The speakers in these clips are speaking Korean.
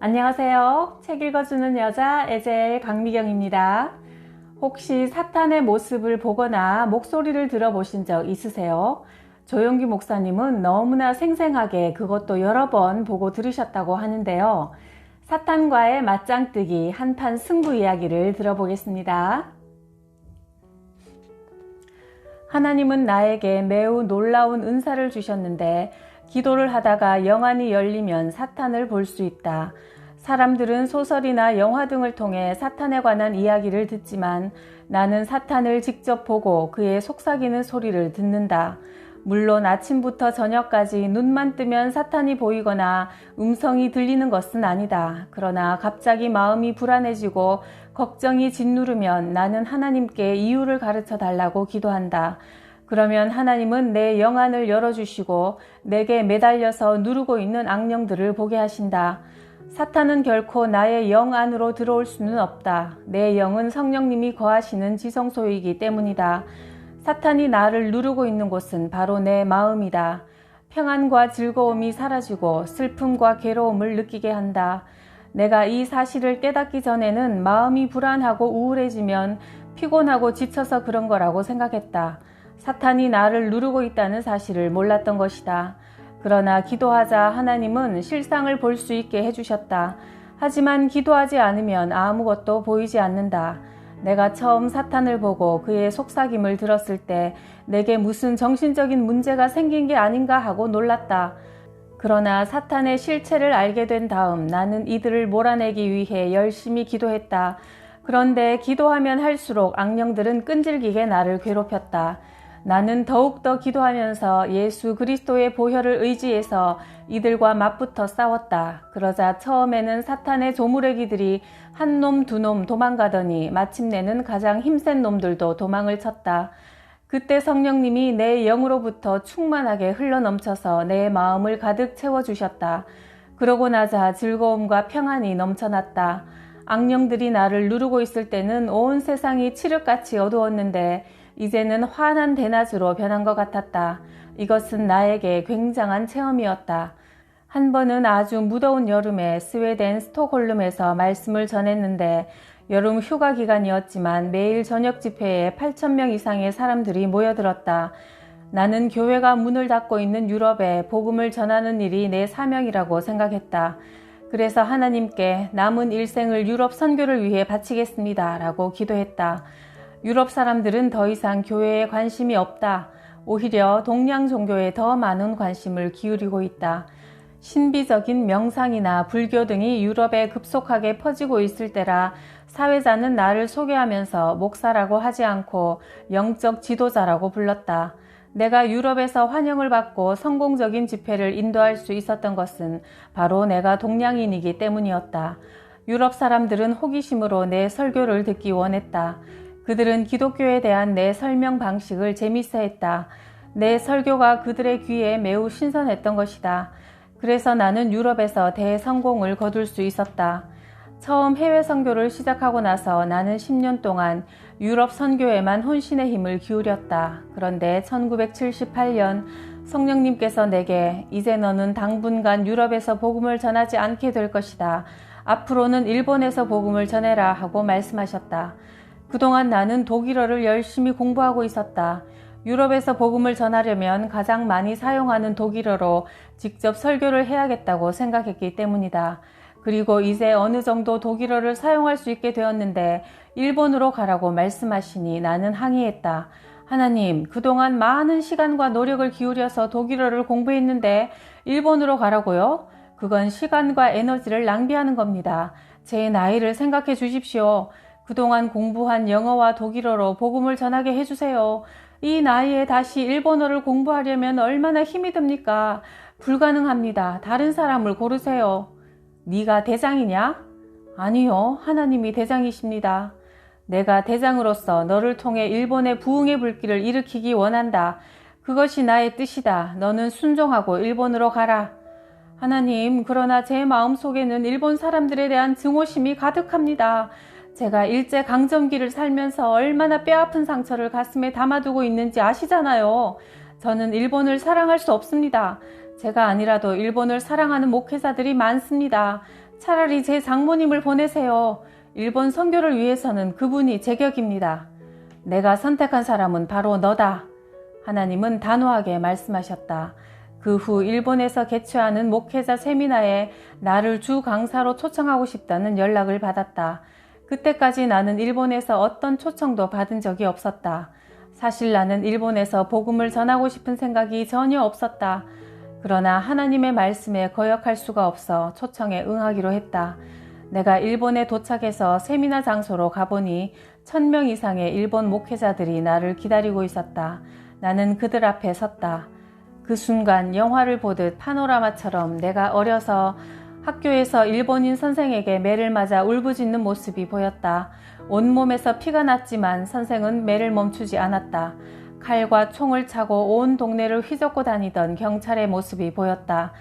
안녕하세요. 책 읽어주는 여자 에젤 강미경입니다. 혹시 사탄의 모습을 보거나 목소리를 들어보신 적 있으세요? 조용기 목사님은 너무나 생생하게 그것도 여러 번 보고 들으셨다고 하는데요. 사탄과의 맞짱뜨기 한판 승부 이야기를 들어보겠습니다. 하나님은 나에게 매우 놀라운 은사를 주셨는데 기도를 하다가 영안이 열리면 사탄을 볼 수 있다. 사람들은 소설이나 영화 등을 통해 사탄에 관한 이야기를 듣지만 나는 사탄을 직접 보고 그의 속삭이는 소리를 듣는다. 물론 아침부터 저녁까지 눈만 뜨면 사탄이 보이거나 음성이 들리는 것은 아니다. 그러나 갑자기 마음이 불안해지고 걱정이 짓누르면 나는 하나님께 이유를 가르쳐 달라고 기도한다. 그러면 하나님은 내 영안을 열어주시고 내게 매달려서 누르고 있는 악령들을 보게 하신다. 사탄은 결코 나의 영 안으로 들어올 수는 없다. 내 영은 성령님이 거하시는 지성소이기 때문이다. 사탄이 나를 누르고 있는 곳은 바로 내 마음이다. 평안과 즐거움이 사라지고 슬픔과 괴로움을 느끼게 한다. 내가 이 사실을 깨닫기 전에는 마음이 불안하고 우울해지면 피곤하고 지쳐서 그런 거라고 생각했다. 사탄이 나를 누르고 있다는 사실을 몰랐던 것이다. 그러나 기도하자 하나님은 실상을 볼 수 있게 해주셨다. 하지만 기도하지 않으면 아무것도 보이지 않는다. 내가 처음 사탄을 보고 그의 속삭임을 들었을 때 내게 무슨 정신적인 문제가 생긴 게 아닌가 하고 놀랐다. 그러나 사탄의 실체를 알게 된 다음 나는 이들을 몰아내기 위해 열심히 기도했다. 그런데 기도하면 할수록 악령들은 끈질기게 나를 괴롭혔다. 나는 더욱더 기도하면서 예수 그리스도의 보혈을 의지해서 이들과 맞붙어 싸웠다. 그러자 처음에는 사탄의 조무래기들이 한 놈, 두 놈 도망가더니 마침내는 가장 힘센 놈들도 도망을 쳤다. 그때 성령님이 내 영으로부터 충만하게 흘러넘쳐서 내 마음을 가득 채워주셨다. 그러고 나자 즐거움과 평안이 넘쳐났다. 악령들이 나를 누르고 있을 때는 온 세상이 칠흑같이 어두웠는데 이제는 환한 대낮으로 변한 것 같았다. 이것은 나에게 굉장한 체험이었다. 한 번은 아주 무더운 여름에 스웨덴 스톡홀름에서 말씀을 전했는데 여름 휴가 기간이었지만 매일 저녁 집회에 8,000명 이상의 사람들이 모여들었다. 나는 교회가 문을 닫고 있는 유럽에 복음을 전하는 일이 내 사명이라고 생각했다. 그래서 하나님께 남은 일생을 유럽 선교를 위해 바치겠습니다 라고 기도했다. 유럽 사람들은 더 이상 교회에 관심이 없다. 오히려 동양 종교에 더 많은 관심을 기울이고 있다. 신비적인 명상이나 불교 등이 유럽에 급속하게 퍼지고 있을 때라 사회자는 나를 소개하면서 목사라고 하지 않고 영적 지도자라고 불렀다. 내가 유럽에서 환영을 받고 성공적인 집회를 인도할 수 있었던 것은 바로 내가 동양인이기 때문이었다. 유럽 사람들은 호기심으로 내 설교를 듣기 원했다. 그들은 기독교에 대한 내 설명 방식을 재밌어했다. 내 설교가 그들의 귀에 매우 신선했던 것이다. 그래서 나는 유럽에서 대성공을 거둘 수 있었다. 처음 해외 선교를 시작하고 나서 나는 10년 동안 유럽 선교에만 혼신의 힘을 기울였다. 그런데 1978년 성령님께서 내게 이제 너는 당분간 유럽에서 복음을 전하지 않게 될 것이다. 앞으로는 일본에서 복음을 전해라 하고 말씀하셨다. 그동안 나는 독일어를 열심히 공부하고 있었다. 유럽에서 복음을 전하려면 가장 많이 사용하는 독일어로 직접 설교를 해야겠다고 생각했기 때문이다. 그리고 이제 어느 정도 독일어를 사용할 수 있게 되었는데 일본으로 가라고 말씀하시니 나는 항의했다. 하나님, 그동안 많은 시간과 노력을 기울여서 독일어를 공부했는데 일본으로 가라고요? 그건 시간과 에너지를 낭비하는 겁니다. 제 나이를 생각해 주십시오. 그동안 공부한 영어와 독일어로 복음을 전하게 해주세요. 이 나이에 다시 일본어를 공부하려면 얼마나 힘이 듭니까? 불가능합니다. 다른 사람을 고르세요. 네가 대장이냐? 아니요, 하나님이 대장이십니다. 내가 대장으로서 너를 통해 일본의 부흥의 불길을 일으키기 원한다. 그것이 나의 뜻이다. 너는 순종하고 일본으로 가라. 하나님, 그러나 제 마음속에는 일본 사람들에 대한 증오심이 가득합니다. 제가 일제강점기를 살면서 얼마나 뼈아픈 상처를 가슴에 담아두고 있는지 아시잖아요. 저는 일본을 사랑할 수 없습니다. 제가 아니라도 일본을 사랑하는 목회자들이 많습니다. 차라리 제 장모님을 보내세요. 일본 선교를 위해서는 그분이 제격입니다. 내가 선택한 사람은 바로 너다. 하나님은 단호하게 말씀하셨다. 그 후 일본에서 개최하는 목회자 세미나에 나를 주 강사로 초청하고 싶다는 연락을 받았다. 그때까지 나는 일본에서 어떤 초청도 받은 적이 없었다. 사실 나는 일본에서 복음을 전하고 싶은 생각이 전혀 없었다. 그러나 하나님의 말씀에 거역할 수가 없어 초청에 응하기로 했다. 내가 일본에 도착해서 세미나 장소로 가보니 1000명 이상의 일본 목회자들이 나를 기다리고 있었다. 나는 그들 앞에 섰다. 그 순간 영화를 보듯 파노라마처럼 내가 어려서 학교에서 일본인 선생에게 매를 맞아 울부짖는 모습이 보였다. 온몸에서 피가 났지만 선생은 매를 멈추지 않았다. 칼과 총을 차고 온 동네를 휘젓고 다니던 경찰의 모습이 보였다.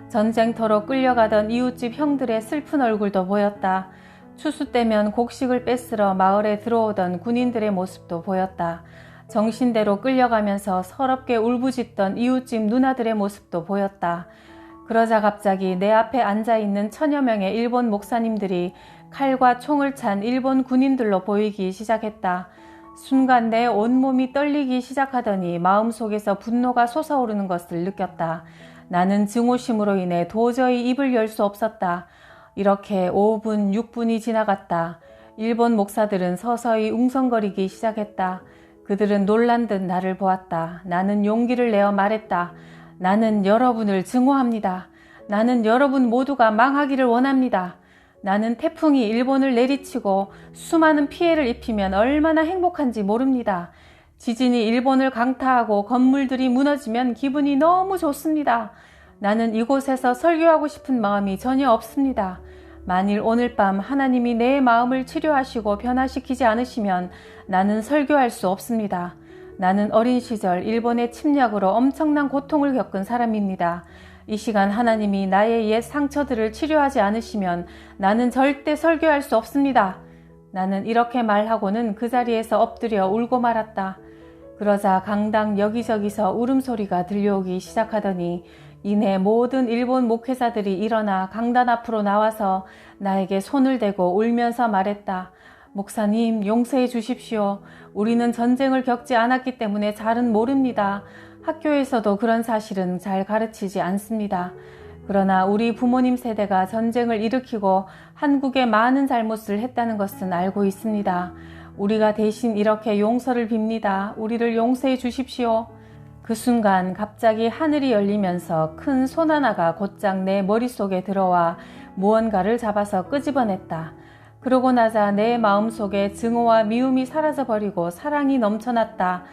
전쟁터로 끌려가던 이웃집 형들의 슬픈 얼굴도 보였다. 추수 때면 곡식을 뺏으러 마을에 들어오던 군인들의 모습도 보였다. 정신대로 끌려가면서 서럽게 울부짖던 이웃집 누나들의 모습도 보였다. 그러자 갑자기 내 앞에 앉아있는 1000여 명의 일본 목사님들이 칼과 총을 찬 일본 군인들로 보이기 시작했다. 순간 내 온몸이 떨리기 시작하더니 마음속에서 분노가 솟아오르는 것을 느꼈다. 나는 증오심으로 인해 도저히 입을 열 수 없었다. 이렇게 5분, 6분이 지나갔다. 일본 목사들은 서서히 웅성거리기 시작했다. 그들은 놀란 듯 나를 보았다. 나는 용기를 내어 말했다. 나는 여러분을 증오합니다. 나는 여러분 모두가 망하기를 원합니다. 나는 태풍이 일본을 내리치고 수많은 피해를 입히면 얼마나 행복한지 모릅니다. 지진이 일본을 강타하고 건물들이 무너지면 기분이 너무 좋습니다. 나는 이곳에서 설교하고 싶은 마음이 전혀 없습니다. 만일 오늘 밤 하나님이 내 마음을 치료하시고 변화시키지 않으시면 나는 설교할 수 없습니다. 나는 어린 시절 일본의 침략으로 엄청난 고통을 겪은 사람입니다. 이 시간 하나님이 나의 옛 상처들을 치료하지 않으시면 나는 절대 설교할 수 없습니다. 나는 이렇게 말하고는 그 자리에서 엎드려 울고 말았다. 그러자 강당 여기저기서 울음소리가 들려오기 시작하더니 이내 모든 일본 목회자들이 일어나 강단 앞으로 나와서 나에게 손을 대고 울면서 말했다. 목사님, 용서해 주십시오. 우리는 전쟁을 겪지 않았기 때문에 잘은 모릅니다. 학교에서도 그런 사실은 잘 가르치지 않습니다. 그러나 우리 부모님 세대가 전쟁을 일으키고 한국에 많은 잘못을 했다는 것은 알고 있습니다. 우리가 대신 이렇게 용서를 빕니다. 우리를 용서해 주십시오. 그 순간 갑자기 하늘이 열리면서 큰 손 하나가 곧장 내 머릿속에 들어와 무언가를 잡아서 끄집어냈다. 그러고 나자 내 마음속에 증오와 미움이 사라져버리고 사랑이 넘쳐났다.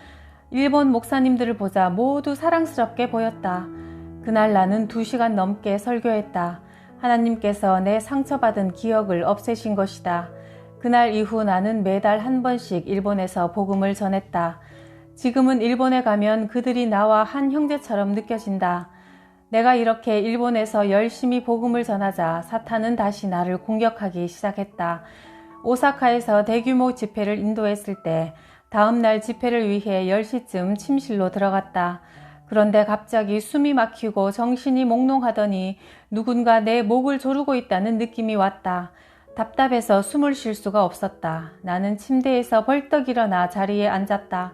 일본 목사님들을 보자 모두 사랑스럽게 보였다. 그날 나는 2시간 넘게 설교했다. 하나님께서 내 상처받은 기억을 없애신 것이다. 그날 이후 나는 매달 한 번씩 일본에서 복음을 전했다. 지금은 일본에 가면 그들이 나와 한 형제처럼 느껴진다. 내가 이렇게 일본에서 열심히 복음을 전하자 사탄은 다시 나를 공격하기 시작했다. 오사카에서 대규모 집회를 인도했을 때 다음 날 집회를 위해 10시쯤 침실로 들어갔다. 그런데 갑자기 숨이 막히고 정신이 몽롱하더니 누군가 내 목을 조르고 있다는 느낌이 왔다. 답답해서 숨을 쉴 수가 없었다. 나는 침대에서 벌떡 일어나 자리에 앉았다.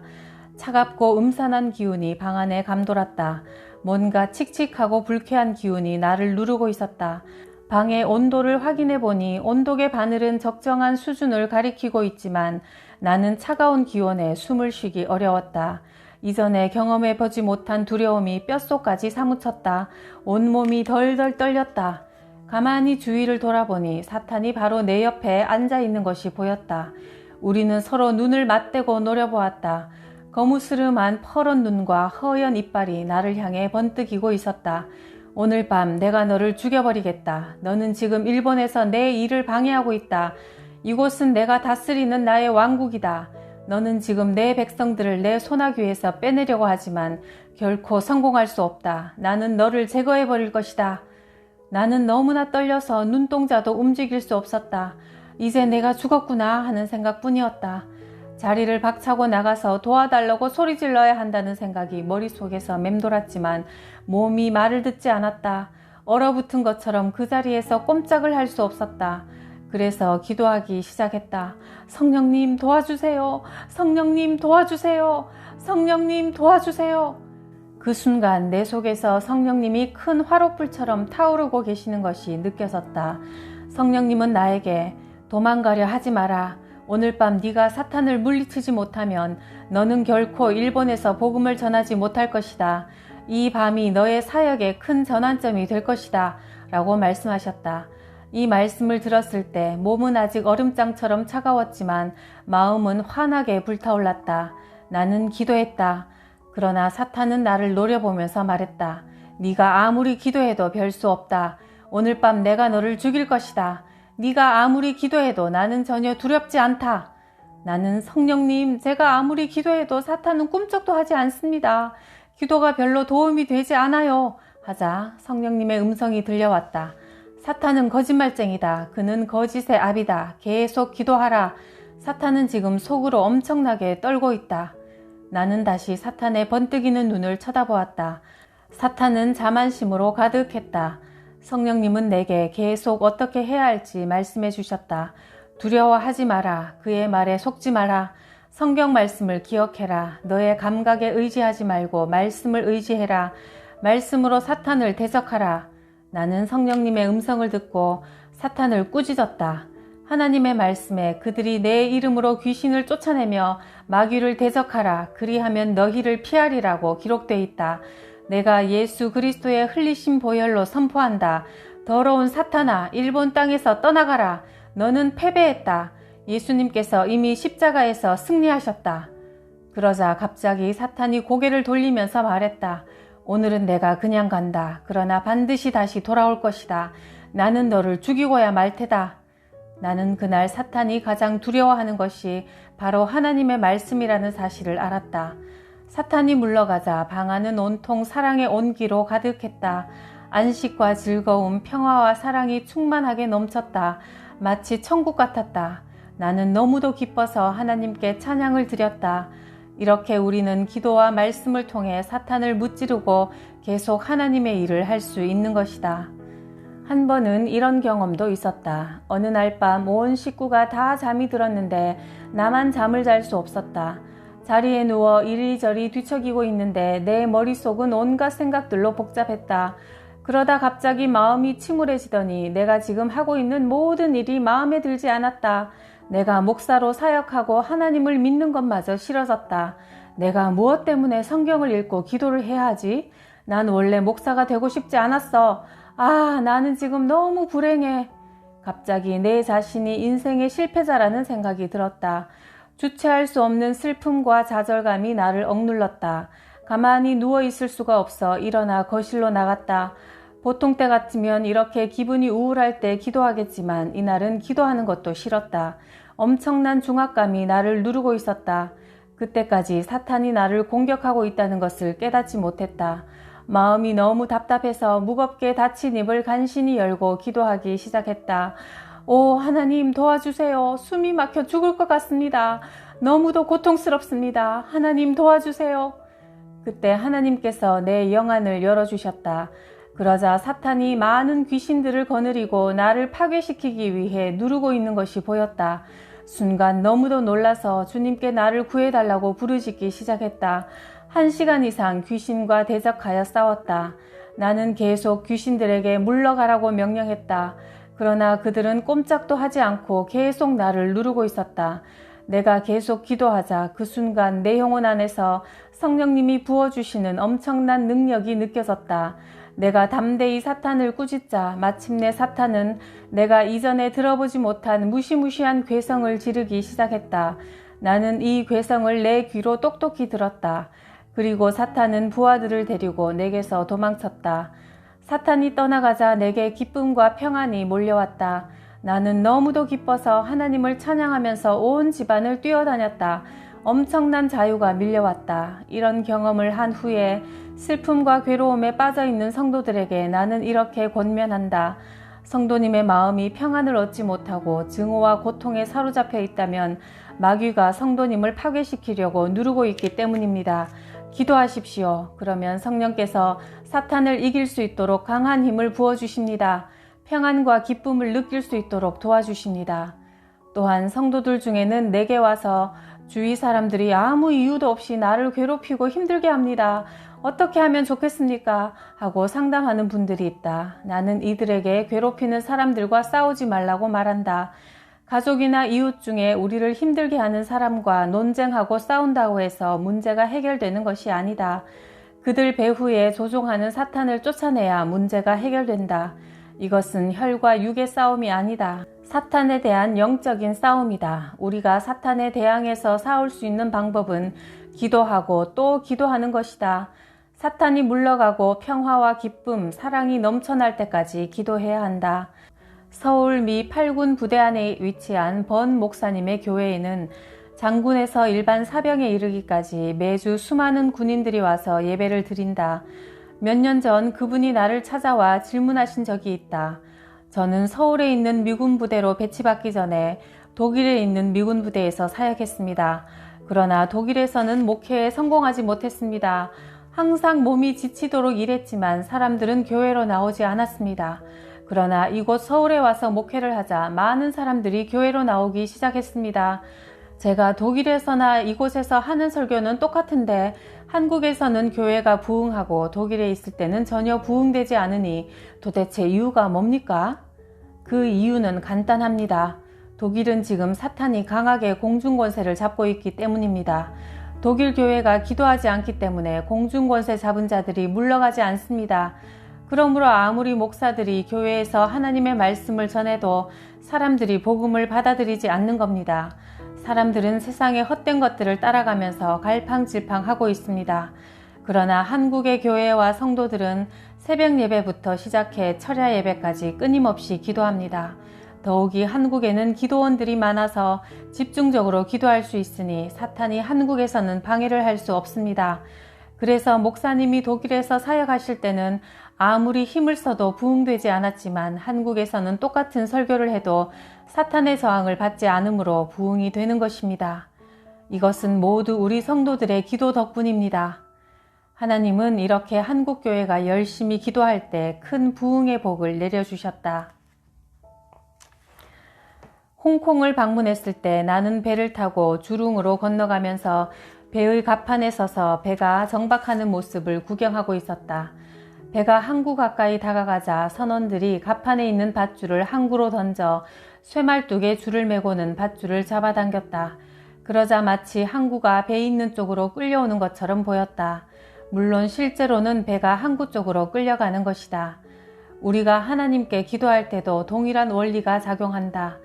차갑고 음산한 기운이 방 안에 감돌았다. 뭔가 칙칙하고 불쾌한 기운이 나를 누르고 있었다. 방의 온도를 확인해 보니 온도계 바늘은 적정한 수준을 가리키고 있지만 나는 차가운 기온에 숨을 쉬기 어려웠다. 이전에 경험해 보지 못한 두려움이 뼛속까지 사무쳤다. 온몸이 덜덜 떨렸다. 가만히 주위를 돌아보니 사탄이 바로 내 옆에 앉아 있는 것이 보였다. 우리는 서로 눈을 맞대고 노려보았다. 거무스름한 퍼런 눈과 허연 이빨이 나를 향해 번뜩이고 있었다. 오늘 밤 내가 너를 죽여버리겠다. 너는 지금 일본에서 내 일을 방해하고 있다. 이곳은 내가 다스리는 나의 왕국이다. 너는 지금 내 백성들을 내 소나귀에서 빼내려고 하지만 결코 성공할 수 없다. 나는 너를 제거해버릴 것이다. 나는 너무나 떨려서 눈동자도 움직일 수 없었다. 이제 내가 죽었구나 하는 생각뿐이었다. 자리를 박차고 나가서 도와달라고 소리 질러야 한다는 생각이 머릿속에서 맴돌았지만 몸이 말을 듣지 않았다. 얼어붙은 것처럼 그 자리에서 꼼짝을 할 수 없었다. 그래서 기도하기 시작했다. 성령님 도와주세요. 성령님 도와주세요. 성령님 도와주세요. 그 순간 내 속에서 성령님이 큰 화롯불처럼 타오르고 계시는 것이 느껴졌다. 성령님은 나에게 도망가려 하지 마라. 오늘 밤 네가 사탄을 물리치지 못하면 너는 결코 일본에서 복음을 전하지 못할 것이다. 이 밤이 너의 사역의 큰 전환점이 될 것이다. 라고 말씀하셨다. 이 말씀을 들었을 때 몸은 아직 얼음장처럼 차가웠지만 마음은 환하게 불타올랐다. 나는 기도했다. 그러나 사탄은 나를 노려보면서 말했다. 네가 아무리 기도해도 별 수 없다. 오늘 밤 내가 너를 죽일 것이다. 네가 아무리 기도해도 나는 전혀 두렵지 않다. 나는 성령님, 제가 아무리 기도해도 사탄은 꿈쩍도 하지 않습니다. 기도가 별로 도움이 되지 않아요. 하자 성령님의 음성이 들려왔다. 사탄은 거짓말쟁이다. 그는 거짓의 압이다. 계속 기도하라. 사탄은 지금 속으로 엄청나게 떨고 있다. 나는 다시 사탄의 번뜩이는 눈을 쳐다보았다. 사탄은 자만심으로 가득했다. 성령님은 내게 계속 어떻게 해야 할지 말씀해 주셨다. 두려워하지 마라. 그의 말에 속지 마라. 성경 말씀을 기억해라. 너의 감각에 의지하지 말고 말씀을 의지해라. 말씀으로 사탄을 대적하라. 나는 성령님의 음성을 듣고 사탄을 꾸짖었다. 하나님의 말씀에 그들이 내 이름으로 귀신을 쫓아내며 마귀를 대적하라. 그리하면 너희를 피하리라고 기록되어 있다. 내가 예수 그리스도의 흘리신 보혈로 선포한다. 더러운 사탄아, 일본 땅에서 떠나가라. 너는 패배했다. 예수님께서 이미 십자가에서 승리하셨다. 그러자 갑자기 사탄이 고개를 돌리면서 말했다. 오늘은 내가 그냥 간다. 그러나 반드시 다시 돌아올 것이다. 나는 너를 죽이고야 말 테다. 나는 그날 사탄이 가장 두려워하는 것이 바로 하나님의 말씀이라는 사실을 알았다. 사탄이 물러가자 방 안은 온통 사랑의 온기로 가득했다. 안식과 즐거움, 평화와 사랑이 충만하게 넘쳤다. 마치 천국 같았다. 나는 너무도 기뻐서 하나님께 찬양을 드렸다. 이렇게 우리는 기도와 말씀을 통해 사탄을 무찌르고 계속 하나님의 일을 할 수 있는 것이다. 한 번은 이런 경험도 있었다. 어느 날 밤 온 식구가 다 잠이 들었는데 나만 잠을 잘 수 없었다. 자리에 누워 이리저리 뒤척이고 있는데 내 머릿속은 온갖 생각들로 복잡했다. 그러다 갑자기 마음이 침울해지더니 내가 지금 하고 있는 모든 일이 마음에 들지 않았다. 내가 목사로 사역하고 하나님을 믿는 것마저 싫어졌다. 내가 무엇 때문에 성경을 읽고 기도를 해야 하지? 난 원래 목사가 되고 싶지 않았어. 나는 지금 너무 불행해. 갑자기 내 자신이 인생의 실패자라는 생각이 들었다. 주체할 수 없는 슬픔과 좌절감이 나를 억눌렀다. 가만히 누워있을 수가 없어 일어나 거실로 나갔다. 보통 때 같으면 이렇게 기분이 우울할 때 기도하겠지만 이날은 기도하는 것도 싫었다. 엄청난 중압감이 나를 누르고 있었다. 그때까지 사탄이 나를 공격하고 있다는 것을 깨닫지 못했다. 마음이 너무 답답해서 무겁게 닫힌 입을 간신히 열고 기도하기 시작했다. 오, 하나님 도와주세요. 숨이 막혀 죽을 것 같습니다. 너무도 고통스럽습니다. 하나님 도와주세요. 그때 하나님께서 내 영안을 열어주셨다. 그러자 사탄이 많은 귀신들을 거느리고 나를 파괴시키기 위해 누르고 있는 것이 보였다. 순간 너무도 놀라서 주님께 나를 구해달라고 부르짖기 시작했다. 1시간 이상 귀신과 대적하여 싸웠다. 나는 계속 귀신들에게 물러가라고 명령했다. 그러나 그들은 꼼짝도 하지 않고 계속 나를 누르고 있었다. 내가 계속 기도하자 그 순간 내 영혼 안에서 성령님이 부어주시는 엄청난 능력이 느껴졌다. 내가 담대히 사탄을 꾸짖자 마침내 사탄은 내가 이전에 들어보지 못한 무시무시한 괴성을 지르기 시작했다. 나는 이 괴성을 내 귀로 똑똑히 들었다. 그리고 사탄은 부하들을 데리고 내게서 도망쳤다. 사탄이 떠나가자 내게 기쁨과 평안이 몰려왔다. 나는 너무도 기뻐서 하나님을 찬양하면서 온 집안을 뛰어다녔다. 엄청난 자유가 밀려왔다. 이런 경험을 한 후에 슬픔과 괴로움에 빠져있는 성도들에게 나는 이렇게 권면한다. 성도님의 마음이 평안을 얻지 못하고 증오와 고통에 사로잡혀 있다면 마귀가 성도님을 파괴시키려고 누르고 있기 때문입니다. 기도하십시오. 그러면 성령께서 사탄을 이길 수 있도록 강한 힘을 부어주십니다. 평안과 기쁨을 느낄 수 있도록 도와주십니다. 또한 성도들 중에는 내게 와서 주위 사람들이 아무 이유도 없이 나를 괴롭히고 힘들게 합니다. 어떻게 하면 좋겠습니까? 하고 상담하는 분들이 있다. 나는 이들에게 괴롭히는 사람들과 싸우지 말라고 말한다. 가족이나 이웃 중에 우리를 힘들게 하는 사람과 논쟁하고 싸운다고 해서 문제가 해결되는 것이 아니다. 그들 배후에 조종하는 사탄을 쫓아내야 문제가 해결된다. 이것은 혈과 육의 싸움이 아니다. 사탄에 대한 영적인 싸움이다. 우리가 사탄에 대항해서 싸울 수 있는 방법은 기도하고 또 기도하는 것이다. 사탄이 물러가고 평화와 기쁨, 사랑이 넘쳐날 때까지 기도해야 한다. 서울 미 8군 부대 안에 위치한 번 목사님의 교회에는 장군에서 일반 사병에 이르기까지 매주 수많은 군인들이 와서 예배를 드린다. 몇 년 전 그분이 나를 찾아와 질문하신 적이 있다. 저는 서울에 있는 미군 부대로 배치받기 전에 독일에 있는 미군 부대에서 사역했습니다. 그러나 독일에서는 목회에 성공하지 못했습니다. 항상 몸이 지치도록 일했지만 사람들은 교회로 나오지 않았습니다. 그러나 이곳 서울에 와서 목회를 하자 많은 사람들이 교회로 나오기 시작했습니다. 제가 독일에서나 이곳에서 하는 설교는 똑같은데 한국에서는 교회가 부흥하고 독일에 있을 때는 전혀 부흥되지 않으니 도대체 이유가 뭡니까? 그 이유는 간단합니다. 독일은 지금 사탄이 강하게 공중권세를 잡고 있기 때문입니다. 독일 교회가 기도하지 않기 때문에 공중권세 잡은 자들이 물러가지 않습니다. 그러므로 아무리 목사들이 교회에서 하나님의 말씀을 전해도 사람들이 복음을 받아들이지 않는 겁니다. 사람들은 세상의 헛된 것들을 따라가면서 갈팡질팡하고 있습니다. 그러나 한국의 교회와 성도들은 새벽 예배부터 시작해 철야 예배까지 끊임없이 기도합니다. 더욱이 한국에는 기도원들이 많아서 집중적으로 기도할 수 있으니 사탄이 한국에서는 방해를 할 수 없습니다. 그래서 목사님이 독일에서 사역하실 때는 아무리 힘을 써도 부흥되지 않았지만 한국에서는 똑같은 설교를 해도 사탄의 저항을 받지 않으므로 부흥이 되는 것입니다. 이것은 모두 우리 성도들의 기도 덕분입니다. 하나님은 이렇게 한국교회가 열심히 기도할 때 큰 부흥의 복을 내려주셨다. 홍콩을 방문했을 때 나는 배를 타고 주룽으로 건너가면서 배의 갑판에 서서 배가 정박하는 모습을 구경하고 있었다. 배가 항구 가까이 다가가자 선원들이 갑판에 있는 밧줄을 항구로 던져 쇠말뚝에 줄을 메고는 밧줄을 잡아당겼다. 그러자 마치 항구가 배 있는 쪽으로 끌려오는 것처럼 보였다. 물론 실제로는 배가 항구 쪽으로 끌려가는 것이다. 우리가 하나님께 기도할 때도 동일한 원리가 작용한다.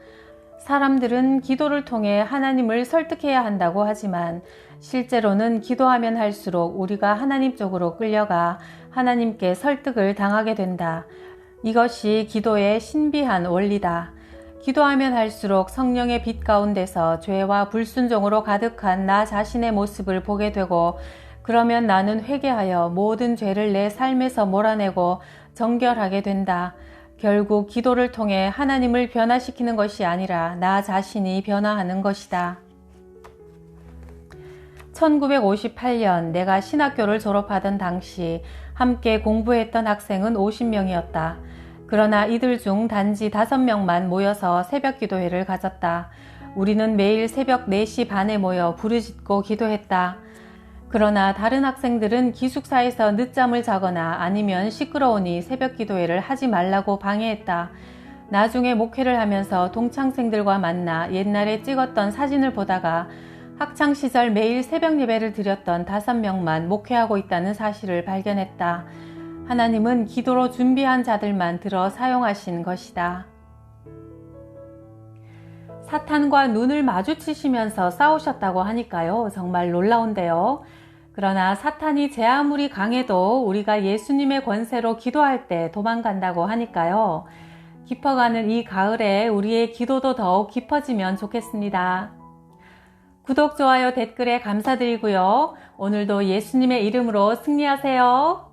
사람들은 기도를 통해 하나님을 설득해야 한다고 하지만 실제로는 기도하면 할수록 우리가 하나님 쪽으로 끌려가 하나님께 설득을 당하게 된다. 이것이 기도의 신비한 원리다. 기도하면 할수록 성령의 빛 가운데서 죄와 불순종으로 가득한 나 자신의 모습을 보게 되고 그러면 나는 회개하여 모든 죄를 내 삶에서 몰아내고 정결하게 된다. 결국 기도를 통해 하나님을 변화시키는 것이 아니라 나 자신이 변화하는 것이다. 1958년 내가 신학교를 졸업하던 당시 함께 공부했던 학생은 50명이었다. 그러나 이들 중 단지 5명만 모여서 새벽 기도회를 가졌다. 우리는 매일 새벽 4시 반에 모여 부르짖고 기도했다. 그러나 다른 학생들은 기숙사에서 늦잠을 자거나 아니면 시끄러우니 새벽 기도회를 하지 말라고 방해했다. 나중에 목회를 하면서 동창생들과 만나 옛날에 찍었던 사진을 보다가 학창시절 매일 새벽 예배를 드렸던 5명만 목회하고 있다는 사실을 발견했다. 하나님은 기도로 준비한 자들만 들어 사용하신 것이다. 사탄과 눈을 마주치시면서 싸우셨다고 하니까요. 정말 놀라운데요. 그러나 사탄이 제 아무리 강해도 우리가 예수님의 권세로 기도할 때 도망간다고 하니까요. 깊어가는 이 가을에 우리의 기도도 더욱 깊어지면 좋겠습니다. 구독, 좋아요, 댓글에 감사드리고요. 오늘도 예수님의 이름으로 승리하세요.